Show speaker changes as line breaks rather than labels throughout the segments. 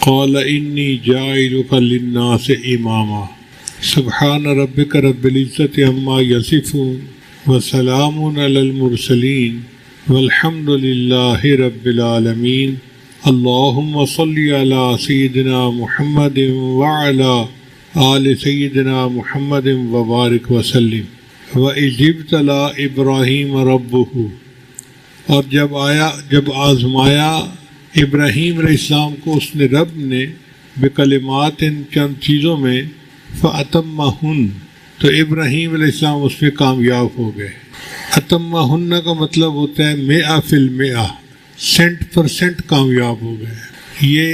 قال انی جاعلک للناس اماما سبحان ربک رب العزۃ عما یصفون وسلام علی المرسلین والحمد للہ رب العالمین اللہم صلی علی سیدنا محمد وعلی آل سیدنا محمد وبارک وسلم وَإِذِ ابْتَلَىٰ إِبْرَاهِيمَ رَبُّهُ، اور جب آزمایا ابراہیم علیہ السلام کو اس نے رب نے بکلمات چند چیزوں میں فَأَتَمَّهُنَّ، تو ابراہیم علیہ السلام اس میں کامیاب ہو گئے۔ اتمہن کا مطلب ہوتا ہے 100% 100% کامیاب ہو گئے، یہ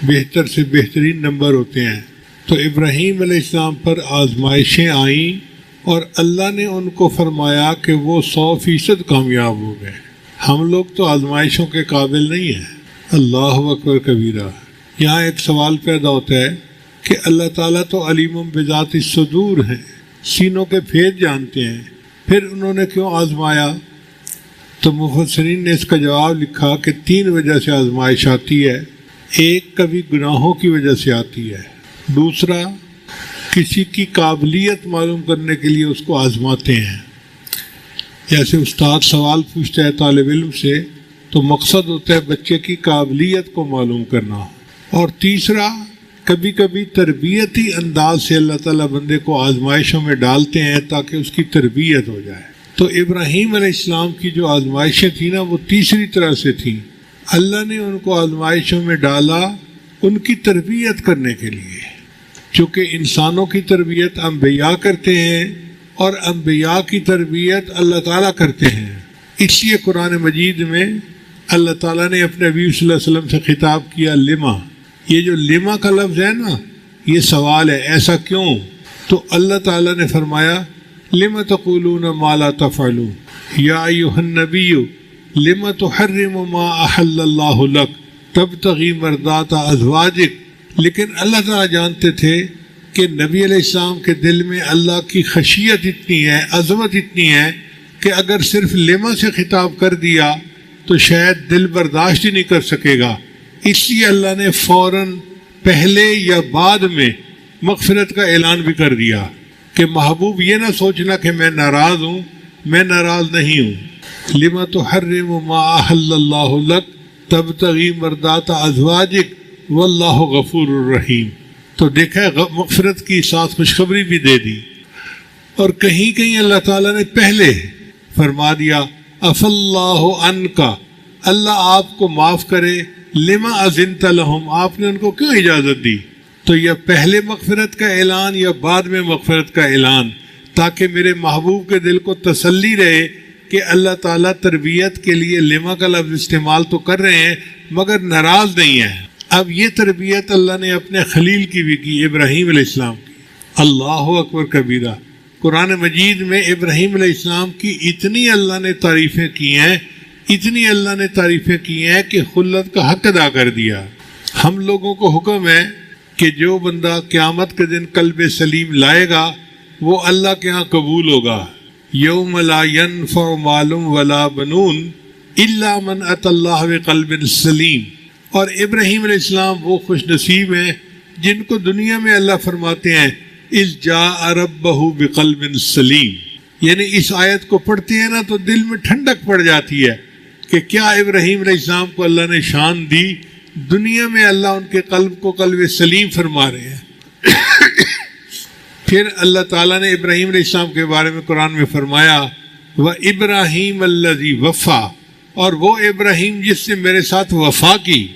بہتر سے بہترین نمبر ہوتے ہیں۔ تو ابراہیم علیہ السلام پر آزمائشیں آئیں اور اللہ نے ان کو فرمایا کہ وہ 100% کامیاب ہو گئے۔ ہم لوگ تو آزمائشوں کے قابل نہیں ہیں۔ اللہ اکبر کبیرہ۔ یہاں ایک سوال پیدا ہوتا ہے کہ اللہ تعالیٰ تو علیم بذات الصدور ہیں، سینوں کے بھید جانتے ہیں، پھر انہوں نے کیوں آزمایا؟ تو مفسرین نے اس کا جواب لکھا کہ 3 وجہ سے آزمائش آتی ہے۔ ایک، کبھی گناہوں کی وجہ سے آتی ہے۔ دوسرا، کسی کی قابلیت معلوم کرنے کے لیے اس کو آزماتے ہیں، جیسے استاد سوال پوچھتا ہے طالب علم سے تو مقصد ہوتا ہے بچے کی قابلیت کو معلوم کرنا۔ اور تیسرا، کبھی کبھی تربیتی انداز سے اللہ تعالیٰ بندے کو آزمائشوں میں ڈالتے ہیں تاکہ اس کی تربیت ہو جائے۔ تو ابراہیم علیہ السلام کی جو آزمائشیں تھیں نا، وہ تیسری طرح سے تھیں۔ اللہ نے ان کو آزمائشوں میں ڈالا ان کی تربیت کرنے کے لیے، چونکہ انسانوں کی تربیت انبیاء کرتے ہیں اور انبیاء کی تربیت اللہ تعالیٰ کرتے ہیں۔ اس لیے قرآن مجید میں اللہ تعالیٰ نے اپنے نبی صلی اللہ علیہ وسلم سے خطاب کیا لما۔ یہ جو لما کا لفظ ہے نا، یہ سوال ہے، ایسا کیوں؟ تو اللہ تعالیٰ نے فرمایا لما تقولون ما لا تفعلون یا ایھا النبی لما تحرم ما احل اللہ لک تبتغی مرضات ازواجک۔ لیکن اللہ تعالیٰ جانتے تھے کہ نبی علیہ السلام کے دل میں اللہ کی خشیت اتنی ہے، عظمت اتنی ہے کہ اگر صرف لما سے خطاب کر دیا تو شاید دل برداشت ہی نہیں کر سکے گا۔ اس لیے اللہ نے فوراً پہلے یا بعد میں مغفرت کا اعلان بھی کر دیا کہ محبوب یہ نہ سوچنا کہ میں ناراض ہوں، میں ناراض نہیں ہوں۔ لما تحرم ما احل اللہ لک تبتغی مرضات ازواجک واللہ غفور الرحیم۔ تو دیکھا مغفرت کی ساتھ خوشخبری بھی دے دی۔ اور کہیں کہیں اللہ تعالیٰ نے پہلے فرما دیا عفا اللہ عنکا، اللہ آپ کو معاف کرے، لما اذنت لہم، آپ نے ان کو کیوں اجازت دی؟ تو یا پہلے مغفرت کا اعلان یا بعد میں مغفرت کا اعلان، تاکہ میرے محبوب کے دل کو تسلی رہے کہ اللہ تعالیٰ تربیت کے لیے لما کا لفظ استعمال تو کر رہے ہیں مگر ناراض نہیں ہیں۔ اب یہ تربیت اللہ نے اپنے خلیل کی بھی کی، ابراہیم علیہ السلام کی۔ اللہ اکبر کبیرہ۔ قرآن مجید میں ابراہیم علیہ السلام کی اتنی اللہ نے تعریفیں کی ہیں، اتنی اللہ نے تعریفیں کی ہیں کہ خلت کا حق ادا کر دیا۔ ہم لوگوں کو حکم ہے کہ جو بندہ قیامت کے دن قلب سلیم لائے گا وہ اللہ کے ہاں قبول ہوگا۔ یوم لا ینفع مال ولا بنون الا من اتی اللہ بقلب سلیم۔ اور ابراہیم علیہ السلام وہ خوش نصیب ہیں جن کو دنیا میں اللہ فرماتے ہیں اذ جاء ربہ بقلب سلیم، یعنی اس آیت کو پڑھتے ہیں نا تو دل میں ٹھنڈک پڑ جاتی ہے کہ کیا ابراہیم علیہ السلام کو اللہ نے شان دی، دنیا میں اللہ ان کے قلب کو قلب سلیم فرما رہے ہیں۔ پھر اللہ تعالیٰ نے ابراہیم علیہ السلام کے بارے میں قرآن میں فرمایا وَإِبْرَاهِيمَ الَّذِي وَفَّى، اور وہ ابراہیم جس نے میرے ساتھ وفا کی۔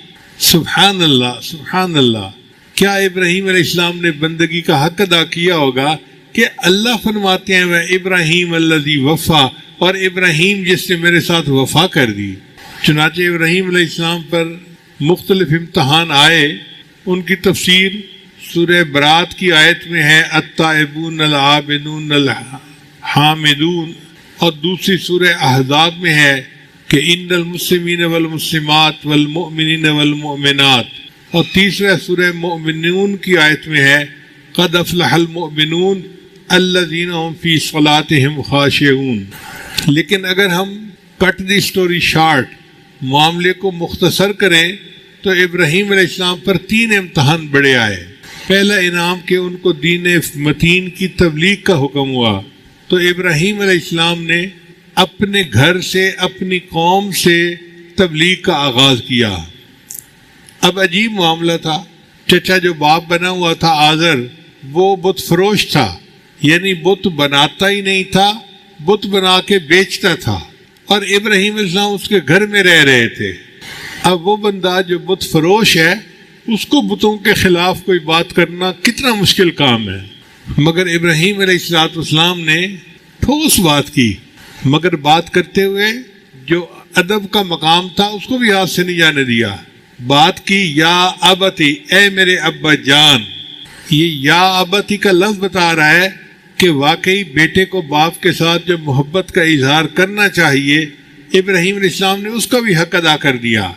سبحان اللہ، سبحان اللہ۔ کیا ابراہیم علیہ السلام نے بندگی کا حق ادا کیا ہوگا کہ اللہ فرماتے ہیں وَإِبْرَاهِيمَ الَّذِي وَفَّى، اور ابراہیم جس نے میرے ساتھ وفا کر دی۔ چنانچہ ابراہیم علیہ السلام پر مختلف امتحان آئے، ان کی تفسیر سورہ برات کی آیت میں ہے التائبون العابدون الحامدون، اور دوسری سورہ احزاب میں ہے کہ ان المسلمین والمسلمات والمؤمنین والمؤمنات، اور تیسرا سورہ مؤمنون کی آیت میں ہے قد افلح المؤمنون الذین هم فی صلاتهم خاشعون۔ لیکن اگر ہم کٹ دی سٹوری شارٹ، معاملے کو مختصر کریں تو ابراہیم علیہ السلام پر 3 امتحان بڑے آئے۔ پہلا انعام کہ ان کو دین متین کی تبلیغ کا حکم ہوا، تو ابراہیم علیہ السلام نے اپنے گھر سے، اپنی قوم سے تبلیغ کا آغاز کیا۔ اب عجیب معاملہ تھا، چچا جو باپ بنا ہوا تھا آزر، وہ بت فروش تھا، یعنی بت بناتا ہی نہیں تھا، بت بنا کے بیچتا تھا، اور ابراہیم علیہ السلام اس کے گھر میں رہ رہے تھے۔ اب وہ بندہ جو بت فروش ہے، اس کو بتوں کے خلاف کوئی بات کرنا کتنا مشکل کام ہے، مگر ابراہیم علیہ السلام نے ٹھوس بات کی، مگر بات کرتے ہوئے جو ادب کا مقام تھا اس کو بھی ہاتھ سے نہیں جانے دیا۔ بات کی یا ابتی، اے میرے ابا جان۔ یہ یا ابتی کا لفظ بتا رہا ہے کہ واقعی بیٹے کو باپ کے ساتھ جو محبت کا اظہار کرنا چاہیے، ابراہیم علیہ السلام نے اس کا بھی حق ادا کر دیا،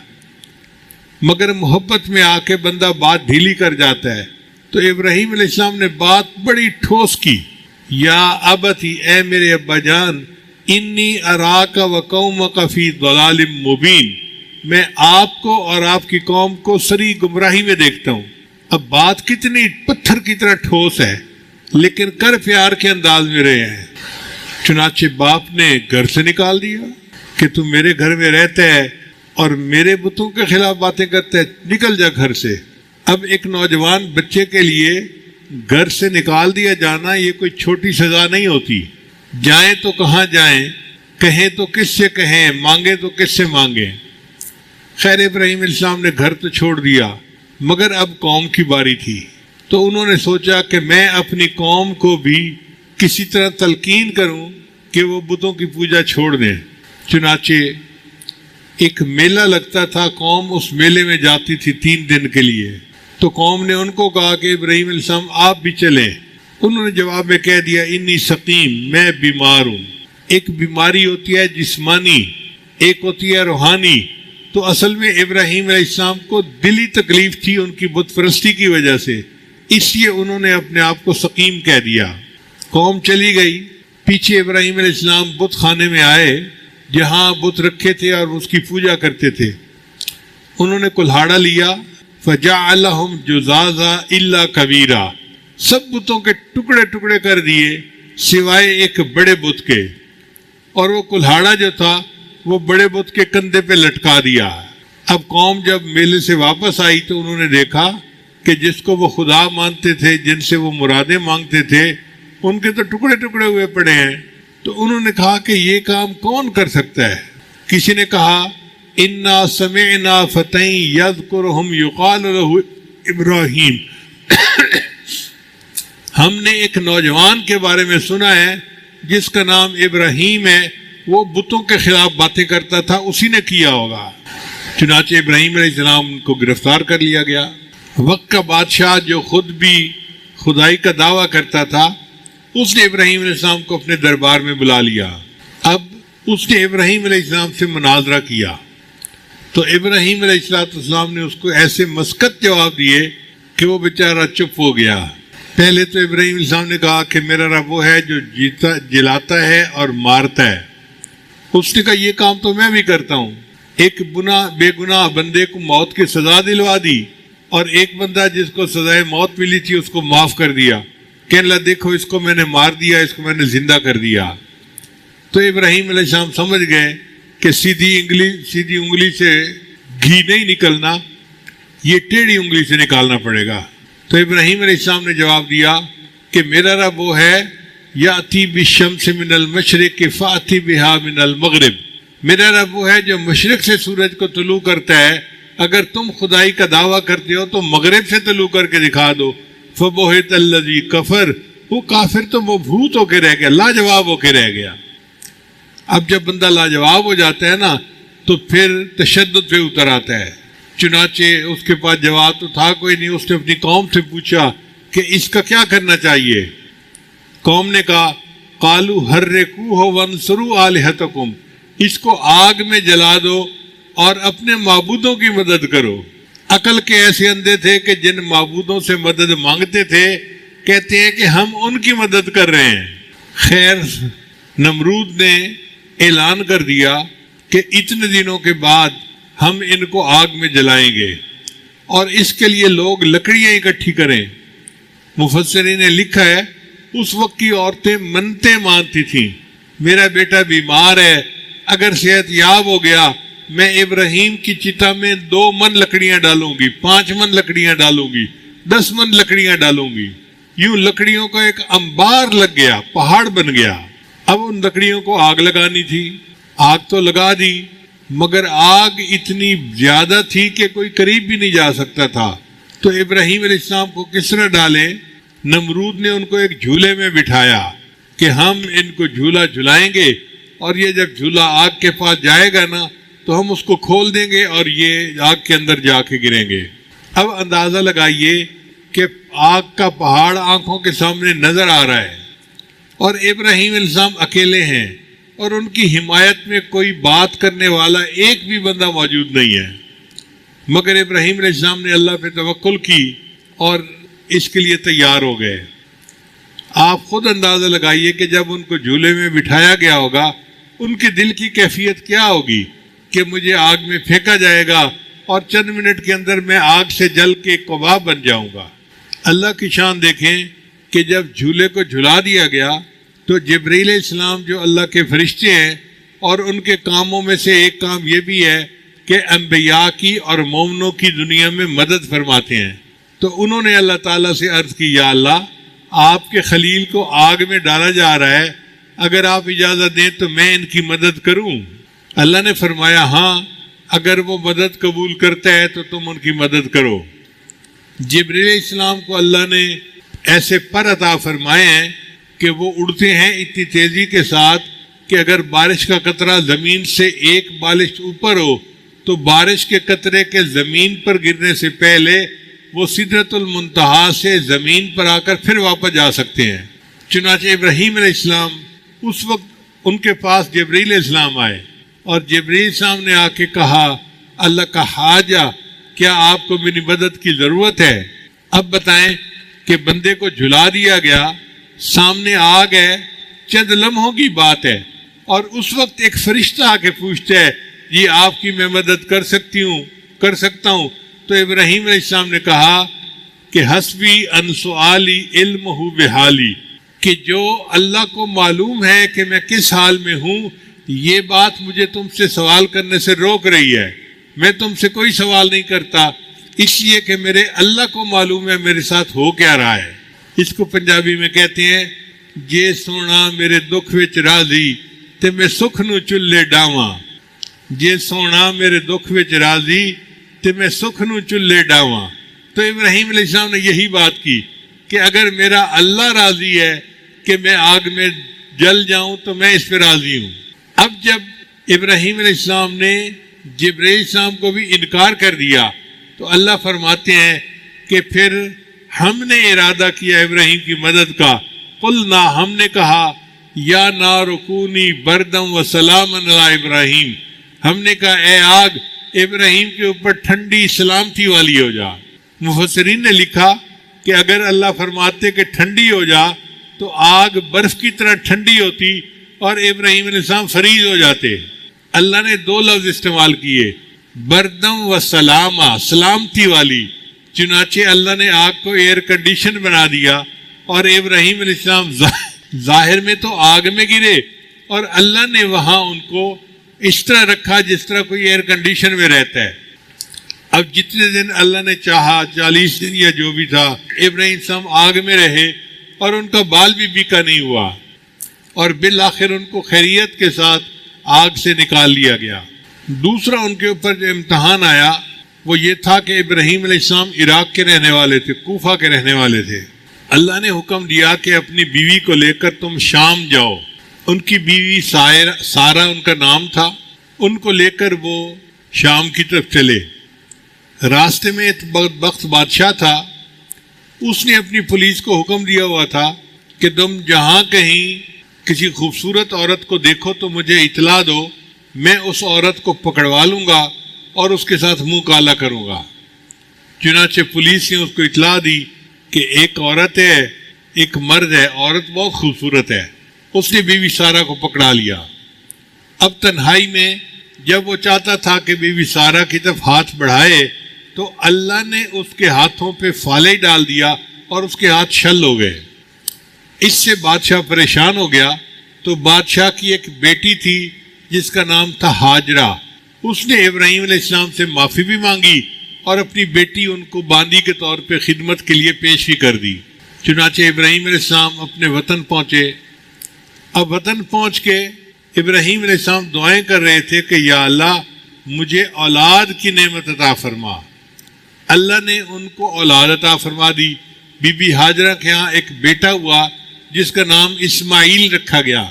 مگر محبت میں آ کے بندہ بات ڈھیلی کر جاتا ہے، تو ابراہیم علیہ السلام نے بات بڑی ٹھوس کی، یا ابتی، اے میرے ابا جان، انی اراک و قومک فی ضلال مبین، میں آپ کو اور آپ کی قوم کو سری گمراہی میں دیکھتا ہوں۔ اب بات کتنی پتھر کی طرح ٹھوس ہے، لیکن کر پیار کے انداز میں رہے ہیں۔ چنانچہ باپ نے گھر سے نکال دیا کہ تم میرے گھر میں رہتا ہے اور میرے بتوں کے خلاف باتیں کرتا ہے، نکل جا گھر سے۔ اب ایک نوجوان بچے کے لیے گھر سے نکال دیا جانا یہ کوئی چھوٹی سزا نہیں ہوتی۔ جائیں تو کہاں جائیں، کہیں تو کس سے کہیں، مانگیں تو کس سے مانگیں۔ خیر ابراہیم علیہ السلام نے گھر تو چھوڑ دیا، مگر اب قوم کی باری تھی، تو انہوں نے سوچا کہ میں اپنی قوم کو بھی کسی طرح تلقین کروں کہ وہ بتوں کی پوجا چھوڑ دیں۔ چنانچہ ایک میلہ لگتا تھا، قوم اس میلے میں جاتی تھی 3 دن کے لیے، تو قوم نے ان کو کہا کہ ابراہیم علیہ السلام آپ بھی چلیں۔ انہوں نے جواب میں کہہ دیا انی سقیم، میں بیمار ہوں۔ ایک بیماری ہوتی ہے جسمانی، ایک ہوتی ہے روحانی، تو اصل میں ابراہیم علیہ السلام کو دلی تکلیف تھی ان کی بت پرستی کی وجہ سے، اس لیے انہوں نے اپنے آپ کو سقیم کہہ دیا۔ قوم چلی گئی، پیچھے ابراہیم علیہ السلام بت خانے میں آئے جہاں بت رکھے تھے اور اس کی پوجا کرتے تھے۔ انہوں نے کلہاڑا لیا، فجعلہم جزازا الا کبیرا، سب بتوں کے ٹکڑے ٹکڑے کر دیے سوائے ایک بڑے بت کے، اور وہ کلہاڑا جو تھا وہ بڑے بت کے کندھے پہ لٹکا دیا۔ اب قوم جب میلے سے واپس آئی تو انہوں نے دیکھا کہ جس کو وہ خدا مانتے تھے، جن سے وہ مرادیں مانگتے تھے، ان کے تو ٹکڑے ٹکڑے ہوئے پڑے ہیں۔ تو انہوں نے کہا کہ یہ کام کون کر سکتا ہے؟ کسی نے کہا انا سمعنا فتى یذکرہم یقال لہ ابراہیم، ہم نے ایک نوجوان کے بارے میں سنا ہے جس کا نام ابراہیم ہے، وہ بتوں کے خلاف باتیں کرتا تھا، اسی نے کیا ہوگا۔ چنانچہ ابراہیم علیہ السلام کو گرفتار کر لیا گیا۔ وقت کا بادشاہ جو خود بھی خدائی کا دعویٰ کرتا تھا، اس نے ابراہیم علیہ السلام کو اپنے دربار میں بلا لیا۔ اب اس نے ابراہیم علیہ السلام سے مناظرہ کیا، تو ابراہیم علیہ السلام نے اس کو ایسے مسکت جواب دیے کہ وہ بیچارہ چپ ہو گیا۔ پہلے تو ابراہیم علیہ السلام نے کہا کہ میرا رب وہ ہے جو جلاتا ہے اور مارتا ہے۔ اس نے کہا یہ کام تو میں بھی کرتا ہوں۔ ایک بے گناہ بندے کو موت کی سزا دلوا دی، اور ایک بندہ جس کو سزائے موت ملی تھی اس کو معاف کر دیا، کہ اللہ دیکھو اس کو میں نے مار دیا، اس کو میں نے زندہ کر دیا۔ تو ابراہیم علیہ السلام سمجھ گئے کہ سیدھی انگلی سے گھی نہیں نکلنا، یہ ٹیڑھی انگلی سے نکالنا پڑے گا۔ تو ابراہیم علیہ السلام نے جواب دیا کہ میرا رب وہ ہے یاتی بالشمس من المشرق فاتی بہا من المغرب، میرا رب وہ ہے جو مشرق سے سورج کو طلوع کرتا ہے، اگر تم خدائی کا دعویٰ کرتے ہو تو مغرب سے طلوع کر کے دکھا دو۔ فبہت الذی کفر، وہ کافر تو مبہوت ہو کے رہ گیا، لاجواب ہو کے رہ گیا۔ اب جب بندہ لاجواب ہو جاتا ہے نا تو پھر تشدد پہ اتر آتا ہے۔ چنانچہ اس کے پاس جواب تو تھا کوئی نہیں، اس نے اپنی قوم سے پوچھا کہ اس کا کیا کرنا چاہیے۔ قوم نے کہا قالوا حرقوہ وانصروا آلہتکم، اس کو آگ میں جلا دو اور اپنے معبودوں کی مدد کرو۔ عقل کے ایسے اندھے تھے کہ جن معبودوں سے مدد مانگتے تھے کہتے ہیں کہ ہم ان کی مدد کر رہے ہیں۔ خیر نمرود نے اعلان کر دیا کہ اتنے دنوں کے بعد ہم ان کو آگ میں جلائیں گے۔ اور اس کے لیے لوگ لکڑیاں اکٹھی کریں۔ مفسرین نے لکھا ہے اس وقت کی عورتیں منتیں مانتی تھیں، میرا بیٹا بیمار ہے، اگر صحت یاب ہو گیا میں ابراہیم کی چتا میں 2 من لکڑیاں ڈالوں گی، 5 من لکڑیاں ڈالوں گی، 10 من لکڑیاں ڈالوں گی۔ یوں لکڑیوں کا ایک انبار لگ گیا، پہاڑ بن گیا۔ اب ان لکڑیوں کو آگ لگانی تھی، آگ تو لگا دی، مگر آگ اتنی زیادہ تھی کہ کوئی قریب بھی نہیں جا سکتا تھا۔ تو ابراہیم علیہ السلام کو کس طرح ڈالیں؟ نمرود نے ان کو ایک جھولے میں بٹھایا کہ ہم ان کو جھولا جھلائیں گے، اور یہ جب جھولا آگ کے پاس جائے گا نا تو ہم اس کو کھول دیں گے اور یہ آگ کے اندر جا کے گریں گے۔ اب اندازہ لگائیے کہ آگ کا پہاڑ آنکھوں کے سامنے نظر آ رہا ہے، اور ابراہیم علیہ السلام اکیلے ہیں، اور ان کی حمایت میں کوئی بات کرنے والا ایک بھی بندہ موجود نہیں ہے۔ مگر ابراہیم علیہ السلام نے اللہ پہ توکل کی اور اس کے لیے تیار ہو گئے۔ آپ خود اندازہ لگائیے کہ جب ان کو جھولے میں بٹھایا گیا ہوگا ان کے دل کی کیفیت کیا ہوگی کہ مجھے آگ میں پھینکا جائے گا اور چند منٹ کے اندر میں آگ سے جل کے کباب بن جاؤں گا۔ اللہ کی شان دیکھیں کہ جب جھولے کو جھلا دیا گیا تو جبرائیل علیہ السلام جو اللہ کے فرشتے ہیں، اور ان کے کاموں میں سے ایک کام یہ بھی ہے کہ انبیاء کی اور مومنوں کی دنیا میں مدد فرماتے ہیں، تو انہوں نے اللہ تعالیٰ سے عرض کی، یا اللہ آپ کے خلیل کو آگ میں ڈالا جا رہا ہے، اگر آپ اجازت دیں تو میں ان کی مدد کروں؟ اللہ نے فرمایا ہاں، اگر وہ مدد قبول کرتا ہے تو تم ان کی مدد کرو۔ جبرائیل علیہ السلام کو اللہ نے ایسے پر عطا فرمائے ہیں کہ وہ اڑتے ہیں اتنی تیزی کے ساتھ کہ اگر بارش کا قطرہ زمین سے ایک بالش اوپر ہو تو بارش کے قطرے کے زمین پر گرنے سے پہلے وہ سدرۃ المنتہا سے زمین پر آ کر پھر واپس جا سکتے ہیں۔ چنانچہ ابراہیم علیہ السلام اس وقت ان کے پاس جبرائیل علیہ السلام آئے، اور جبرائیل السلام نے آ کے کہا، اللہ کا حاجہ، کیا آپ کو میری مدد کی ضرورت ہے؟ اب بتائیں کہ بندے کو جھلا دیا گیا، سامنے آگ ہے، چند لمحوں کی بات ہے، اور اس وقت ایک فرشتہ آ کے پوچھتا ہے جی آپ کی میں مدد کر سکتا ہوں، تو ابراہیم علیہ السلام نے کہا کہ حسبی ان سؤالی علمہ بحالی، کہ جو اللہ کو معلوم ہے کہ میں کس حال میں ہوں، یہ بات مجھے تم سے سوال کرنے سے روک رہی ہے۔ میں تم سے کوئی سوال نہیں کرتا، اس لیے کہ میرے اللہ کو معلوم ہے میرے ساتھ ہو کیا رہا ہے۔ اس کو پنجابی میں کہتے ہیں، جے سونا میرے دکھ وچ راضی تے میں سکھ نو چلے ڈاواں، جے سونا میرے دکھ وچ راضی تے میں سکھ نو چلے ڈاواں۔ تو ابراہیم علیہ السلام نے یہی بات کی کہ اگر میرا اللہ راضی ہے کہ میں آگ میں جل جاؤں تو میں اس پہ راضی ہوں۔ اب جب ابراہیم علیہ السلام نے جبرائیل السلام کو بھی انکار کر دیا تو اللہ فرماتے ہیں کہ پھر ہم نے ارادہ کیا ابراہیم کی مدد کا، قلنا، ہم نے کہا، یا نار کونی بردم و سلاما علی ابراہیم، ہم نے کہا اے آگ ابراہیم کے اوپر ٹھنڈی سلامتی والی ہو جا۔ مفسرین نے لکھا کہ اگر اللہ فرماتے کہ ٹھنڈی ہو جا تو آگ برف کی طرح ٹھنڈی ہوتی اور ابراہیم علیہ السلام فریز ہو جاتے۔ اللہ نے 2 لفظ استعمال کیے، بردم و سلاما، سلامتی والی۔ چنانچہ اللہ نے آگ کو ایئر کنڈیشن بنا دیا، اور ابراہیم علیہ السلام ظاہر میں تو آگ میں گرے، اور اللہ نے وہاں ان کو اس طرح رکھا جس طرح کوئی ایئر کنڈیشن میں رہتا ہے۔ اب جتنے دن اللہ نے چاہا، 40 دن یا جو بھی تھا، ابراہیم السلام آگ میں رہے اور ان کا بال بھی بیکا نہیں ہوا، اور بالآخر ان کو خیریت کے ساتھ آگ سے نکال لیا گیا۔ دوسرا ان کے اوپر جو امتحان آیا وہ یہ تھا کہ ابراہیم علیہ السلام عراق کے رہنے والے تھے، کوفہ کے رہنے والے تھے۔ اللہ نے حکم دیا کہ اپنی بیوی کو لے کر تم شام جاؤ۔ ان کی بیوی سارہ ان کا نام تھا، ان کو لے کر وہ شام کی طرف چلے۔ راستے میں ایک بدبخت بادشاہ تھا، اس نے اپنی پولیس کو حکم دیا ہوا تھا کہ تم جہاں کہیں کسی خوبصورت عورت کو دیکھو تو مجھے اطلاع دو، میں اس عورت کو پکڑوا لوں گا اور اس کے ساتھ منہ کالا کروں گا۔ چنانچہ پولیس نے اس کو اطلاع دی کہ ایک عورت ہے، ایک مرد ہے، عورت بہت خوبصورت ہے۔ اس نے بیوی سارہ کو پکڑا لیا۔ اب تنہائی میں جب وہ چاہتا تھا کہ بیوی سارہ کی طرف ہاتھ بڑھائے تو اللہ نے اس کے ہاتھوں پہ فالے ڈال دیا اور اس کے ہاتھ شل ہو گئے۔ اس سے بادشاہ پریشان ہو گیا، تو بادشاہ کی ایک بیٹی تھی جس کا نام تھا ہاجرہ، اس نے ابراہیم علیہ السلام سے معافی بھی مانگی اور اپنی بیٹی ان کو باندی کے طور پہ خدمت کے لیے پیش بھی کر دی۔ چنانچہ ابراہیم علیہ السلام اپنے وطن پہنچے۔ اب وطن پہنچ کے ابراہیم علیہ السلام دعائیں کر رہے تھے کہ یا اللہ مجھے اولاد کی نعمت عطا فرما۔ اللہ نے ان کو اولاد عطا فرما دی۔ بی بی ہاجرہ کے ہاں ایک بیٹا ہوا جس کا نام اسماعیل رکھا گیا۔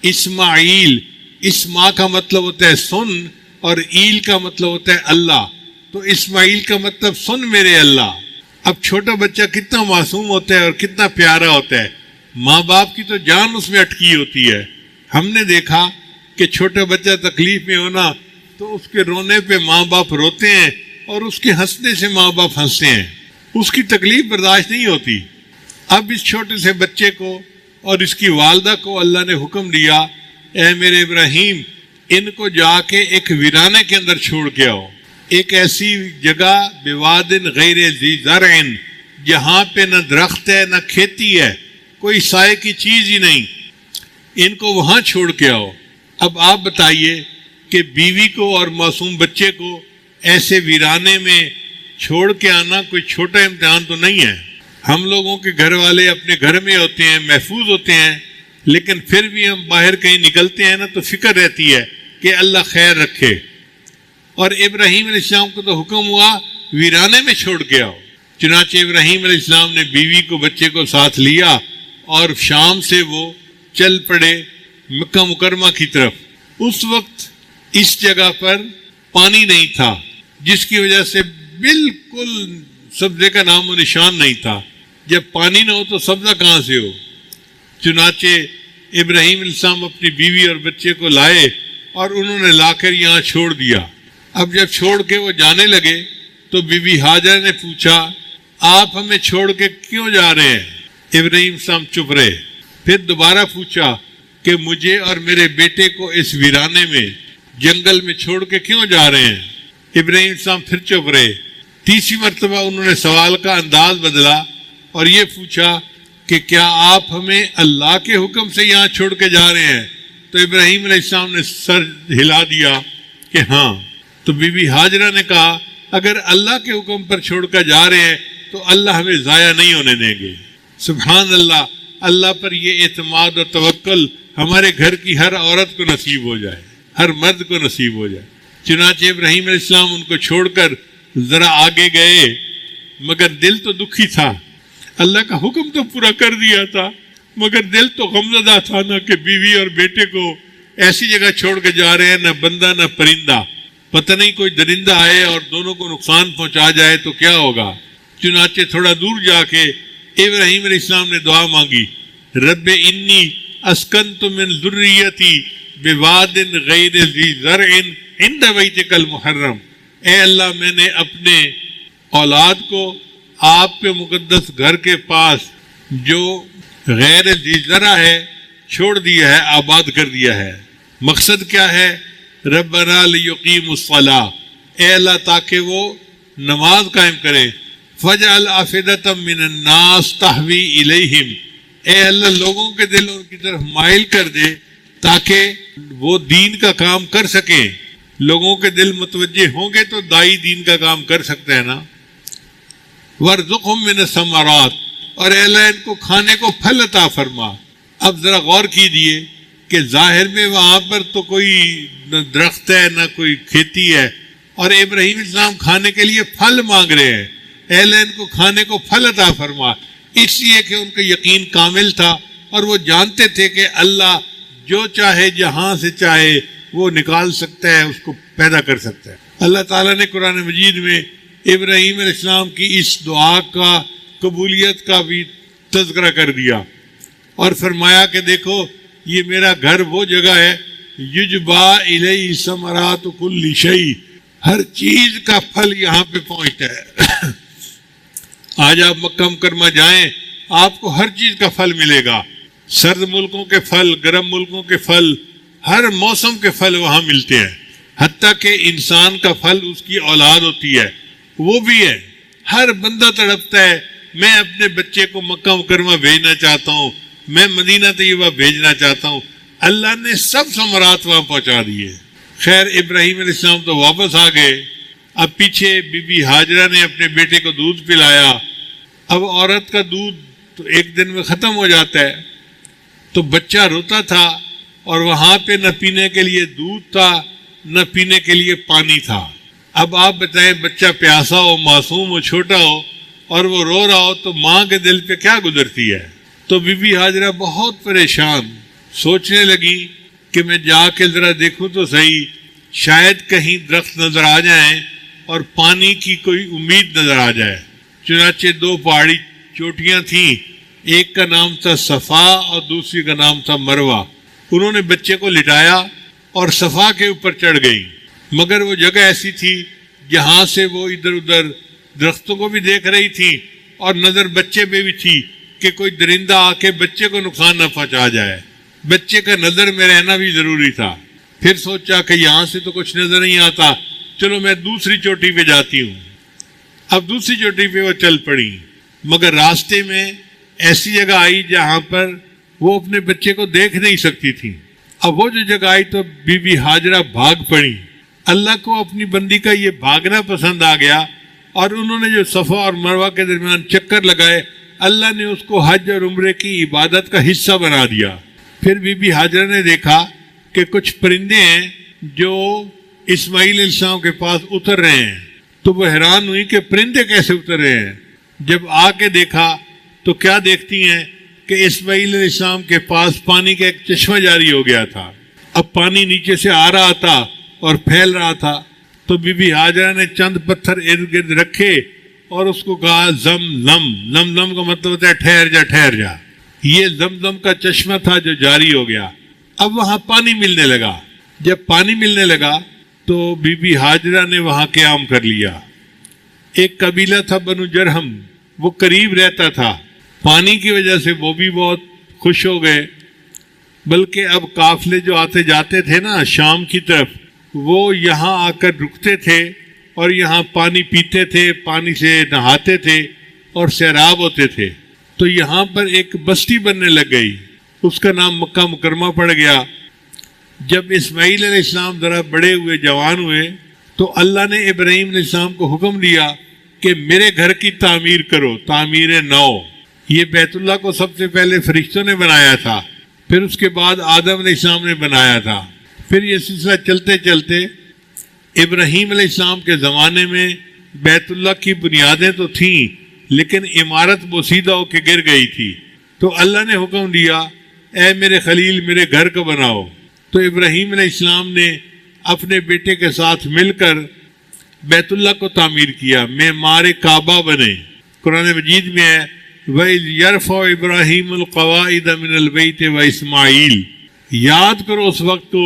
اسماعیل، اسما کا مطلب ہوتا ہے سن اور ایل کا مطلب ہوتا ہے اللہ، تو اسماعیل کا مطلب سن میرے اللہ۔ اب چھوٹا بچہ کتنا معصوم ہوتا ہے اور کتنا پیارا ہوتا ہے، ماں باپ کی تو جان اس میں اٹکی ہوتی ہے۔ ہم نے دیکھا کہ چھوٹا بچہ تکلیف میں ہونا تو اس کے رونے پہ ماں باپ روتے ہیں اور اس کے ہنسنے سے ماں باپ ہنستے ہیں، اس کی تکلیف برداشت نہیں ہوتی۔ اب اس چھوٹے سے بچے کو اور اس کی والدہ کو اللہ نے حکم دیا، اے میرے ابراہیم ان کو جا کے ایک ویرانے کے اندر چھوڑ کے آؤ، ایک ایسی جگہ بوادن غیر ذی زرع، جہاں پہ نہ درخت ہے نہ کھیتی ہے، کوئی سائے کی چیز ہی نہیں، ان کو وہاں چھوڑ کے آؤ۔ اب آپ بتائیے کہ بیوی کو اور معصوم بچے کو ایسے ویرانے میں چھوڑ کے آنا کوئی چھوٹا امتحان تو نہیں ہے۔ ہم لوگوں کے گھر والے اپنے گھر میں ہوتے ہیں، محفوظ ہوتے ہیں، لیکن پھر بھی ہم باہر کہیں نکلتے ہیں نا تو فکر رہتی ہے کہ اللہ خیر رکھے۔ اور ابراہیم علیہ السلام کو تو حکم ہوا ویرانے میں چھوڑ کے آؤ۔ چنانچہ ابراہیم علیہ السلام نے بیوی کو بچے کو ساتھ لیا اور شام سے وہ چل پڑے مکہ مکرمہ کی طرف۔ اس وقت اس جگہ پر پانی نہیں تھا، جس کی وجہ سے بالکل سبزے کا نام و نشان نہیں تھا۔ جب پانی نہ ہو تو سبزہ کہاں سے ہو؟ چنانچہ ابراہیم علیہ السلام اپنی بیوی اور بچے کو لائے اور انہوں نے لا کر یہاں چھوڑ دیا۔ اب جب چھوڑ کے وہ جانے لگے تو بی بی ہاجرہ نے پوچھا آپ ہمیں چھوڑ کے کیوں جا رہے ہیں؟ ابراہیم السلام چپ رہے۔ پھر دوبارہ پوچھا کہ مجھے اور میرے بیٹے کو اس ویرانے میں جنگل میں چھوڑ کے کیوں جا رہے ہیں؟ ابراہیم السلام پھر چپ رہے۔ تیسری مرتبہ انہوں نے سوال کا انداز بدلا اور یہ پوچھا کہ کیا آپ ہمیں اللہ کے حکم سے یہاں چھوڑ کے جا رہے ہیں؟ تو ابراہیم علیہ السلام نے سر ہلا دیا کہ ہاں۔ تو بی بی ہاجرہ نے کہا اگر اللہ کے حکم پر چھوڑ کر جا رہے ہیں تو اللہ ہمیں ضائع نہیں ہونے دیں گے۔ سبحان اللہ، اللہ پر یہ اعتماد اور توکل ہمارے گھر کی ہر عورت کو نصیب ہو جائے، ہر مرد کو نصیب ہو جائے۔ چنانچہ ابراہیم علیہ السلام ان کو چھوڑ کر ذرا آگے گئے، مگر دل تو دکھی تھا۔ اللہ کا حکم تو پورا کر دیا تھا، مگر دل تو غمزدہ تھا نا کہ بیوی اور بیٹے کو ایسی جگہ چھوڑ کے جا رہے ہیں، نہ بندہ نہ پرندہ، پتہ نہیں کوئی درندہ آئے اور دونوں کو نقصان پہنچا جائے تو کیا ہوگا۔ چنانچہ تھوڑا دور جا کے ابراہیم علیہ السلام نے دعا مانگی، رب انی اسکنت من ذریتی بواد غیر ذی زرع عند بیتک المحرم، اے اللہ میں نے اپنے اولاد کو آپ کے مقدس گھر کے پاس جو غیر ذی زرع ہے چھوڑ دیا ہے، آباد کر دیا ہے۔ مقصد کیا ہے؟ ربنا لیقیموا الصلاۃ، اے اللہ تاکہ وہ نماز قائم کرے۔ فجعل افئدۃ من الناس تہوی الیہم، اے اللہ لوگوں کے دل ان کی طرف مائل کر دے تاکہ وہ دین کا کام کر سکیں۔ لوگوں کے دل متوجہ ہوں گے تو دائی دین کا کام کر سکتے ہیں نا۔ وارزقہم من الثمرات، اور اے اللہ ان کو کھانے کو پھل عطا فرما۔ اب ذرا غور کیجئے کہ ظاہر میں وہاں پر تو کوئی نہ درخت ہے نہ کوئی کھیتی ہے، اور ابراہیم السلام کھانے کے لیے پھل مانگ رہے ہیں، اے اللہ ان کو کھانے کو پھل عطا فرما۔ اس لیے کہ ان کا یقین کامل تھا اور وہ جانتے تھے کہ اللہ جو چاہے جہاں سے چاہے وہ نکال سکتا ہے، اس کو پیدا کر سکتا ہے۔ اللہ تعالیٰ نے قرآن مجید میں ابراہیم علیہ السلام کی اس دعا کا قبولیت کا بھی تذکرہ کر دیا اور فرمایا کہ دیکھو یہ میرا گھر وہ جگہ ہے یجبا الیہ ثمرات کل شیء، ہر چیز کا پھل یہاں پہ پہنچتا ہے۔ آج آپ مکہ مکرمہ جائیں آپ کو ہر چیز کا پھل ملے گا، سرد ملکوں کے پھل، گرم ملکوں کے پھل، ہر موسم کے پھل وہاں ملتے ہیں۔ حتیٰ کہ انسان کا پھل اس کی اولاد ہوتی ہے، وہ بھی ہے. ہر بندہ تڑپتا ہے میں اپنے بچے کو مکہ مکرمہ بھیجنا چاہتا ہوں, میں مدینہ طیبہ بھیجنا چاہتا ہوں. اللہ نے سب ثمرات وہاں پہنچا دیے. خیر ابراہیم علیہ السلام تو واپس آ گئے. اب پیچھے بی بی ہاجرہ نے اپنے بیٹے کو دودھ پلایا. اب عورت کا دودھ تو ایک دن میں ختم ہو جاتا ہے, تو بچہ روتا تھا اور وہاں پہ نہ پینے کے لیے دودھ تھا نہ پینے کے لیے پانی تھا. اب آپ بتائیں بچہ پیاسا ہو, معصوم ہو, چھوٹا ہو اور وہ رو رہا ہو تو ماں کے دل پہ کیا گزرتی ہے. تو بی بی ہاجرہ بہت پریشان, سوچنے لگی کہ میں جا کے ذرا دیکھوں تو صحیح, شاید کہیں درخت نظر آ جائیں اور پانی کی کوئی امید نظر آ جائے. چنانچہ 2 پہاڑی چوٹیاں تھیں, ایک کا نام تھا صفا اور دوسری کا نام تھا مروہ. انہوں نے بچے کو لٹایا اور صفا کے اوپر چڑھ گئی, مگر وہ جگہ ایسی تھی جہاں سے وہ ادھر ادھر درختوں کو بھی دیکھ رہی تھی اور نظر بچے پہ بھی تھی کہ کوئی درندہ آ کے بچے کو نقصان نہ پہنچا جائے. بچے کا نظر میں رہنا بھی ضروری تھا. پھر سوچا کہ یہاں سے تو کچھ نظر نہیں آتا, چلو میں دوسری چوٹی پہ جاتی ہوں. اب دوسری چوٹی پہ وہ چل پڑی, مگر راستے میں ایسی جگہ آئی جہاں پر وہ اپنے بچے کو دیکھ نہیں سکتی تھی. اب وہ جو جگہ آئی تو بی بی ہاجرہ بھاگ پڑی. اللہ کو اپنی بندی کا یہ بھاگنا پسند آ گیا اور انہوں نے جو صفا اور مروہ کے درمیان چکر لگائے, اللہ نے اس کو حج اور عمرے کی عبادت کا حصہ بنا دیا. پھر بی بی ہاجرہ نے دیکھا کہ کچھ پرندے ہیں جو اسماعیل علیہ السلام کے پاس اتر رہے ہیں, تو وہ حیران ہوئی کہ پرندے کیسے اتر رہے ہیں. جب آ کے دیکھا تو کیا دیکھتی ہیں کہ اسماعیل علیہ السلام کے پاس پانی کا ایک چشمہ جاری ہو گیا تھا. اب پانی نیچے سے آ رہا تھا اور پھیل رہا تھا. تو بی بی ہاجرہ نے چند پتھر ارد گرد رکھے اور اس کو کہا زمزم. زمزم کا مطلب ہوتا ہے ٹھہر جا ٹھہر جا. یہ زمزم کا چشمہ تھا جو جاری ہو گیا. اب وہاں پانی ملنے لگا. جب پانی ملنے لگا تو بی بی ہاجرہ نے وہاں قیام کر لیا. ایک قبیلہ تھا بنو جرہم, وہ قریب رہتا تھا. پانی کی وجہ سے وہ بھی بہت خوش ہو گئے, بلکہ اب قافلے جو آتے جاتے تھے نا شام کی طرف, وہ یہاں آ کر رکتے تھے اور یہاں پانی پیتے تھے, پانی سے نہاتے تھے اور سیراب ہوتے تھے. تو یہاں پر ایک بستی بننے لگ گئی, اس کا نام مکہ مکرمہ پڑ گیا. جب اسماعیل علیہ السلام ذرا بڑے ہوئے, جوان ہوئے, تو اللہ نے ابراہیم علیہ السلام کو حکم دیا کہ میرے گھر کی تعمیر کرو, تعمیر نو. یہ بیت اللہ کو سب سے پہلے فرشتوں نے بنایا تھا, پھر اس کے بعد آدم علیہ السلام نے بنایا تھا. پھر یہ سلسلہ چلتے چلتے ابراہیم علیہ السلام کے زمانے میں بیت اللہ کی بنیادیں تو تھیں, لیکن عمارت بوسیدہ ہو کے گر گئی تھی. تو اللہ نے حکم دیا اے میرے خلیل میرے گھر کو بناؤ. تو ابراہیم علیہ السلام نے اپنے بیٹے کے ساتھ مل کر بیت اللہ کو تعمیر کیا, معمار کعبہ بنے. قرآن مجید میں ہے وَإِذْ يَرْفَعُ إِبْرَاهِيمُ الْقَوَاعِدَ مِنَ الْبَيْتِ وَإِسْمَاعِيلُ. یاد کرو اس وقت کو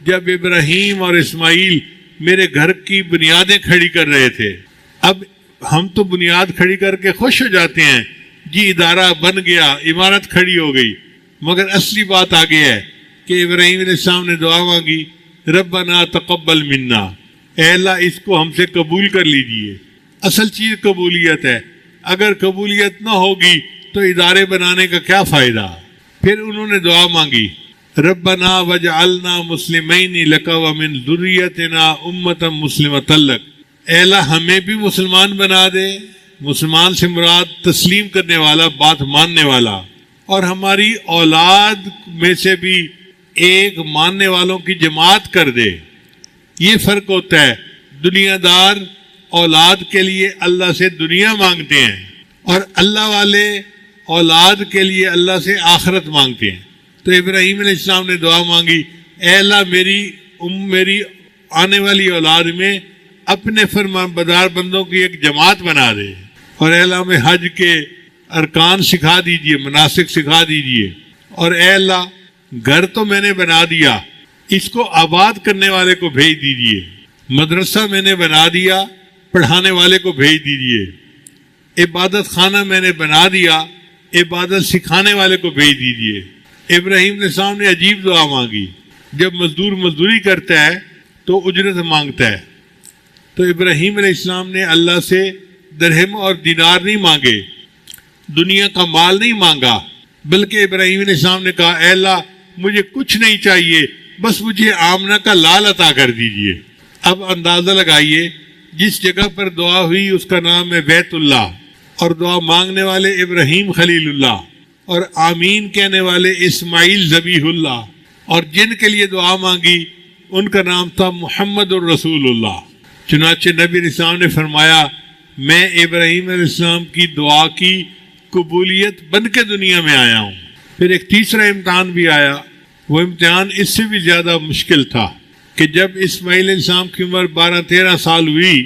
جب ابراہیم اور اسماعیل میرے گھر کی بنیادیں کھڑی کر رہے تھے. اب ہم تو بنیاد کھڑی کر کے خوش ہو جاتے ہیں, جی ادارہ بن گیا, عمارت کھڑی ہو گئی, مگر اصلی بات آگے ہے کہ ابراہیم علیہ السلام نے دعا مانگی ربنا تقبل منا, اے اللہ اس کو ہم سے قبول کر لیجئے. اصل چیز قبولیت ہے, اگر قبولیت نہ ہوگی تو ادارے بنانے کا کیا فائدہ. پھر انہوں نے دعا مانگی ربنا وجعلنا مسلمین لک ومن ذریتنا امۃ مسلمۃ لک, اے اللہ ہمیں بھی مسلمان بنا دے. مسلمان سے مراد تسلیم کرنے والا, بات ماننے والا, اور ہماری اولاد میں سے بھی ایک ماننے والوں کی جماعت کر دے. یہ فرق ہوتا ہے, دنیا دار اولاد کے لیے اللہ سے دنیا مانگتے ہیں اور اللہ والے اولاد کے لیے اللہ سے آخرت مانگتے ہیں. تو ابراہیم علیہ السلام نے دعا مانگی اے اللہ میری آنے والی اولاد میں اپنے فرمان بردار بندوں کی ایک جماعت بنا دے, اور اے اللہ ہمیں حج کے ارکان سکھا دیجئے, مناسک سکھا دیجئے. اور اے اللہ گھر تو میں نے بنا دیا, اس کو آباد کرنے والے کو بھیج دیجئے. مدرسہ میں نے بنا دیا, پڑھانے والے کو بھیج دیجئے. عبادت خانہ میں نے بنا دیا, عبادت سکھانے والے کو بھیج دیجئے. ابراہیم علیہ السلام نے عجیب دعا مانگی. جب مزدور مزدوری کرتا ہے تو اجرت مانگتا ہے, تو ابراہیم علیہ السلام نے اللہ سے درہم اور دینار نہیں مانگے، دنیا کا مال نہیں مانگا، بلکہ ابراہیم علیہ السلام نے کہا اے اللہ مجھے کچھ نہیں چاہیے، بس مجھے آمنہ کا لال عطا کر دیجئے۔ اب اندازہ لگائیے جس جگہ پر دعا ہوئی اس کا نام ہے بیت اللہ، اور دعا مانگنے والے ابراہیم خلیل اللہ، اور آمین کہنے والے اسماعیل ذبیح اللہ، اور جن کے لیے دعا مانگی ان کا نام تھا محمد الرسول اللہ۔ چنانچہ نبی علیہ السلام نے فرمایا میں ابراہیم علیہ السلام کی دعا کی قبولیت بن کے دنیا میں آیا ہوں۔ پھر ایک تیسرا امتحان بھی آیا، وہ امتحان اس سے بھی زیادہ مشکل تھا کہ جب اسماعیل علیہ السلام کی عمر 12-13 سال ہوئی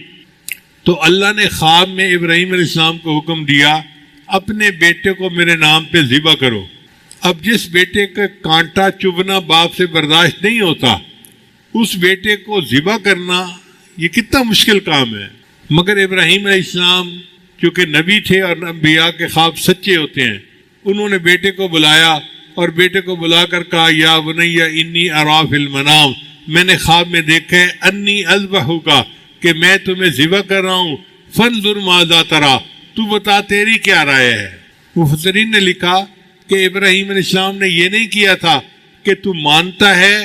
تو اللہ نے خواب میں ابراہیم علیہ السلام کو حکم دیا اپنے بیٹے کو میرے نام پہ ذبح کرو۔ اب جس بیٹے کا کانٹا چبھنا باپ سے برداشت نہیں ہوتا، اس بیٹے کو ذبح کرنا یہ کتنا مشکل کام ہے، مگر ابراہیم علیہ السلام چونکہ نبی تھے اور انبیاء کے خواب سچے ہوتے ہیں، انہوں نے بیٹے کو بلایا اور بیٹے کو بلا کر کہا یا بنی انی ارا فی المنام، میں نے خواب میں دیکھا ہے انی اذبحک کہ میں تمہیں ذبح کر رہا ہوں، فانظر ماذا تری، تو بتا تیری کیا رائے ہے۔ مفسرین نے لکھا کہ ابراہیم علیہ السلام نے یہ نہیں کیا تھا کہ تو مانتا ہے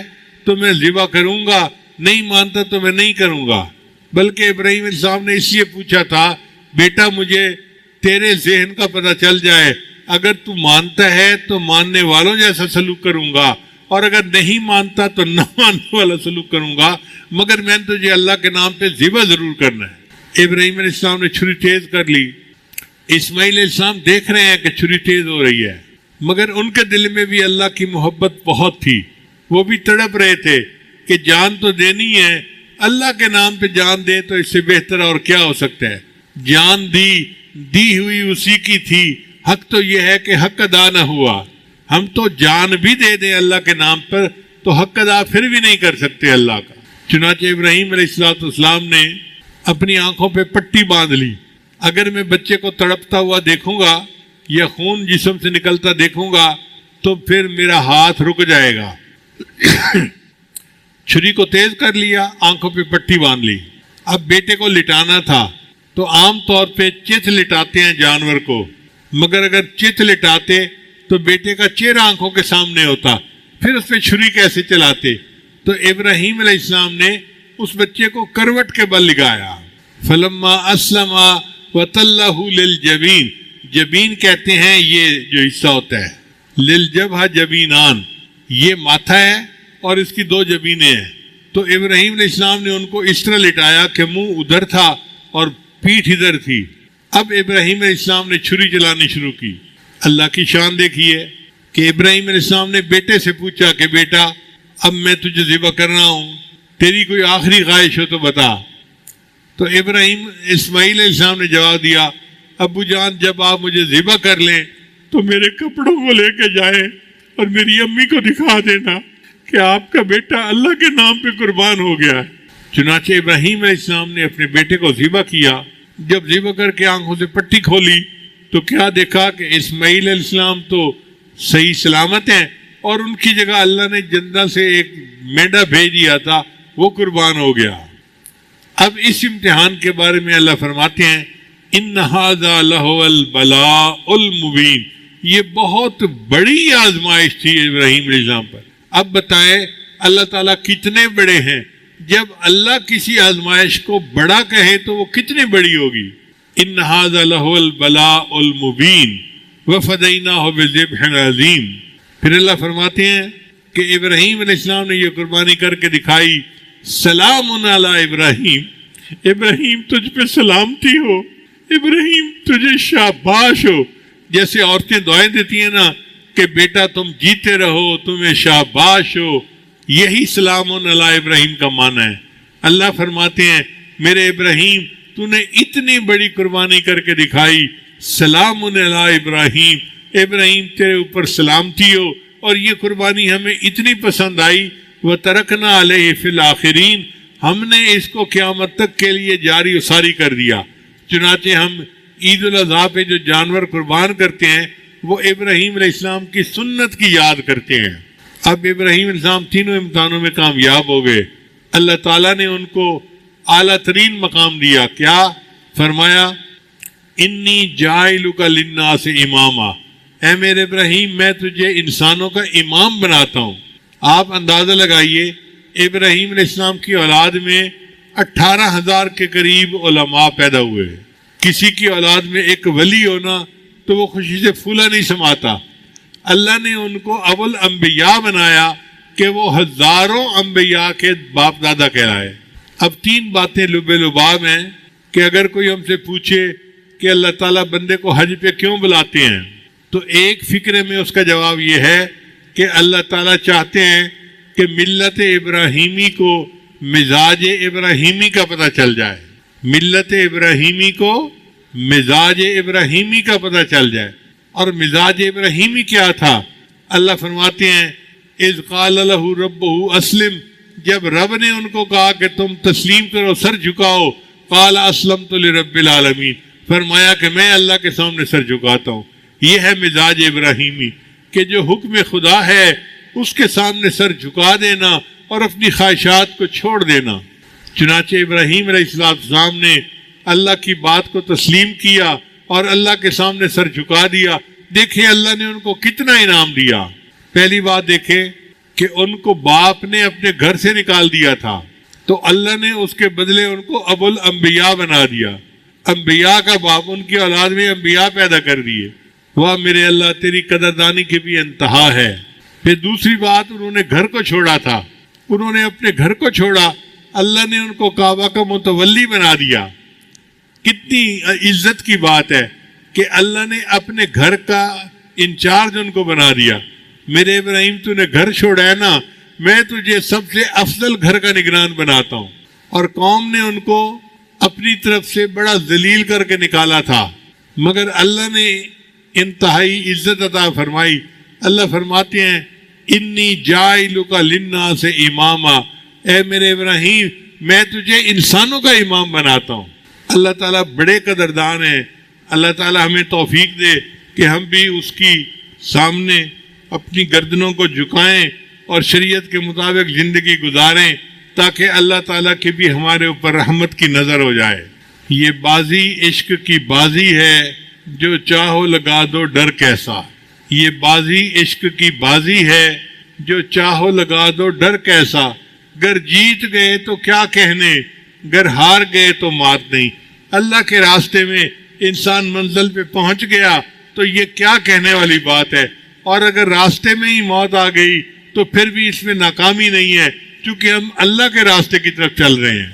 تو میں ذبح کروں گا، نہیں مانتا تو میں نہیں کروں گا، بلکہ ابراہیم علیہ السلام نے اس لیے پوچھا تھا بیٹا مجھے تیرے ذہن کا پتہ چل جائے، اگر تو مانتا ہے تو ماننے والوں جیسا سلوک کروں گا، اور اگر نہیں مانتا تو نہ ماننے والا سلوک کروں گا، مگر میں نے تجھے اللہ کے نام پہ ذبح ضرور کرنا ہے۔ ابراہیم علیہ السلام نے چھری تیز کر لی، اسماعیل علیہ السلام دیکھ رہے ہیں کہ چھری تیز ہو رہی ہے، مگر ان کے دل میں بھی اللہ کی محبت بہت تھی، وہ بھی تڑپ رہے تھے کہ جان تو دینی ہے، اللہ کے نام پہ جان دے تو اس سے بہتر اور کیا ہو سکتا ہے۔ جان دی ہوئی اسی کی تھی، حق تو یہ ہے کہ حق ادا نہ ہوا، ہم تو جان بھی دے دیں اللہ کے نام پر تو حق ادا پھر بھی نہیں کر سکتے اللہ کا۔ چنانچہ ابراہیم علیہ السلام نے اپنی آنکھوں پہ پٹی باندھ لی، اگر میں بچے کو تڑپتا ہوا دیکھوں گا یا خون جسم سے نکلتا دیکھوں گا تو پھر میرا ہاتھ رک جائے گا۔ چھری کو تیز کر لیا، آنکھوں پہ پٹی باندھ لی۔ اب بیٹے کو لٹانا تھا تو عام طور پہ چت لٹاتے ہیں جانور کو، مگر اگر چت لٹاتے تو بیٹے کا چہرہ آنکھوں کے سامنے ہوتا، پھر اس پہ چھری کیسے چلاتے؟ تو ابراہیم علیہ السلام نے اس بچے کو کروٹ کے بل لگایا۔ فلما اسلم وتلہ للجبین، جبین کہتے ہیں یہ جو حصہ ہوتا ہے، للجبہ جبینان، یہ ماتھا ہے اور اس کی 2 جبینیں ہیں۔ تو ابراہیم علیہ السلام نے ان کو اس طرح لٹایا کہ منہ ادھر تھا اور پیٹھ ادھر تھی۔ اب ابراہیم علیہ السلام نے چھری چلانی شروع کی۔ اللہ کی شان دیکھیے کہ ابراہیم علیہ السلام نے بیٹے سے پوچھا کہ بیٹا اب میں تجھے ذبح کر رہا ہوں، تیری کوئی آخری خواہش ہو تو بتا۔ تو اسماعیل علیہ السلام نے جواب دیا ابو جان جب آپ مجھے ذبح کر لیں تو میرے کپڑوں کو لے کے جائیں اور میری امی کو دکھا دینا کہ آپ کا بیٹا اللہ کے نام پہ قربان ہو گیا ہے۔ چنانچہ ابراہیم علیہ السلام نے اپنے بیٹے کو ذبح کیا۔ جب ذبح کر کے آنکھوں سے پٹی کھولی تو کیا دیکھا کہ اسماعیل علیہ السلام تو صحیح سلامت ہیں، اور ان کی جگہ اللہ نے جنت سے ایک مینڈا بھیج دیا تھا، وہ قربان ہو گیا۔ اب اس امتحان کے بارے میں اللہ فرماتے ہیں ان ھذا لہو البلاء المبین، یہ بہت بڑی آزمائش تھی ابراہیم علیہ السلام پر۔ اب بتائیں اللہ تعالیٰ کتنے بڑے ہیں، جب اللہ کسی آزمائش کو بڑا کہے تو وہ کتنی بڑی ہوگی۔ ان ھذا لہو البلاء المبین وفدیناہ بذبح عظیم۔ پھر اللہ فرماتے ہیں کہ ابراہیم علیہ السلام نے یہ قربانی کر کے دکھائی، سلام علی ابراہیم، ابراہیم تجھ پہ سلامتی ہو، ابراہیم تجھے شاباش ہو۔ جیسے عورتیں دعائیں دیتی ہیں نا کہ بیٹا تم جیتے رہو، تمہیں شاباش ہو، یہی سلام علی ابراہیم کا معنی ہے۔ اللہ فرماتے ہیں میرے ابراہیم تو نے اتنی بڑی قربانی کر کے دکھائی، سلام علی ابراہیم، ابراہیم تیرے اوپر سلامتی ہو، اور یہ قربانی ہمیں اتنی پسند آئی، وَتَرَكْنَا عَلَيْهِ فِي الْآخِرِينَ، ہم نے اس کو قیامت تک کے لیے جاری و ساری کر دیا۔ چنانچہ ہم عید الاضحیٰ پہ جو جانور قربان کرتے ہیں وہ ابراہیم علیہ السلام کی سنت کی یاد کرتے ہیں۔ اب ابراہیم علیہ السلام تینوں امتحانوں میں کامیاب ہو گئے، اللہ تعالیٰ نے ان کو اعلیٰ ترین مقام دیا. کیا فرمایا؟ انی جاعلک للناس اماما، اے میرے ابراہیم میں تجھے انسانوں کا امام بناتا ہوں. آپ اندازہ لگائیے ابراہیم علیہ السلام کی اولاد میں 18,000 کے قریب علماء پیدا ہوئے. کسی کی اولاد میں ایک ولی ہونا تو وہ خوشی سے پھولا نہیں سماتا. اللہ نے ان کو ابو الانبیاء بنایا کہ وہ ہزاروں انبیاء کے باپ دادا کہلائے. اب 3 باتیں لب لباب ہیں کہ اگر کوئی ہم سے پوچھے کہ اللہ تعالیٰ بندے کو حج پہ کیوں بلاتے ہیں تو ایک فکرے میں اس کا جواب یہ ہے کہ اللہ تعالیٰ چاہتے ہیں کہ ملت ابراہیمی کو مزاج ابراہیمی کا پتہ چل جائے. ملت ابراہیمی کو مزاج ابراہیمی کا پتہ چل جائے. اور مزاج ابراہیمی کیا تھا؟ اللہ فرماتے ہیں اذ قال له ربه اسلم، جب رب نے ان کو کہا کہ تم تسلیم کرو، سر جھکاؤ، قال اسلمت لرب العالمین، فرمایا کہ میں اللہ کے سامنے سر جھکاتا ہوں. یہ ہے مزاج ابراہیمی کہ جو حکم خدا ہے اس کے سامنے سر جھکا دینا اور اپنی خواہشات کو چھوڑ دینا. چنانچہ ابراہیم علیہ السلام نے اللہ کی بات کو تسلیم کیا اور اللہ کے سامنے سر جھکا دیا. دیکھیں اللہ نے ان کو کتنا انعام دیا. پہلی بات دیکھیں کہ ان کو باپ نے اپنے گھر سے نکال دیا تھا تو اللہ نے اس کے بدلے ان کو ابو الانبیاء بنا دیا. انبیاء کا باپ، ان کی اولاد میں انبیاء پیدا کر دیے. واہ میرے اللہ، تیری قدردانی کی بھی انتہا ہے. پھر دوسری بات، انہوں نے گھر کو چھوڑا تھا. انہوں نے اپنے گھر کو چھوڑا، اللہ نے ان کو کعبہ کا متولی بنا دیا. کتنی عزت کی بات ہے کہ اللہ نے اپنے گھر کا انچارج ان کو بنا دیا. میرے ابراہیم تو نے گھر چھوڑا ہے نا، میں تجھے سب سے افضل گھر کا نگران بناتا ہوں. اور قوم نے ان کو اپنی طرف سے بڑا ذلیل کر کے نکالا تھا، مگر اللہ نے انتہائی عزت عطا فرمائی. اللہ فرماتے ہیں انی جاعلک للناس اماما، اے میرے ابراہیم میں تجھے انسانوں کا امام بناتا ہوں. اللہ تعالیٰ بڑے قدردان ہیں. اللہ تعالیٰ ہمیں توفیق دے کہ ہم بھی اس کی سامنے اپنی گردنوں کو جھکائیں اور شریعت کے مطابق زندگی گزاریں تاکہ اللہ تعالیٰ کی بھی ہمارے اوپر رحمت کی نظر ہو جائے. یہ بازی عشق کی بازی ہے، جو چاہو لگا دو ڈر کیسا. یہ بازی عشق کی بازی ہے، جو چاہو لگا دو ڈر کیسا. گر جیت گئے تو کیا کہنے، گر ہار گئے تو مات نہیں. اللہ کے راستے میں انسان منزل پہ پہنچ گیا تو یہ کیا کہنے والی بات ہے. اور اگر راستے میں ہی موت آ گئی تو پھر بھی اس میں ناکامی نہیں ہے، کیونکہ ہم اللہ کے راستے کی طرف چل رہے ہیں.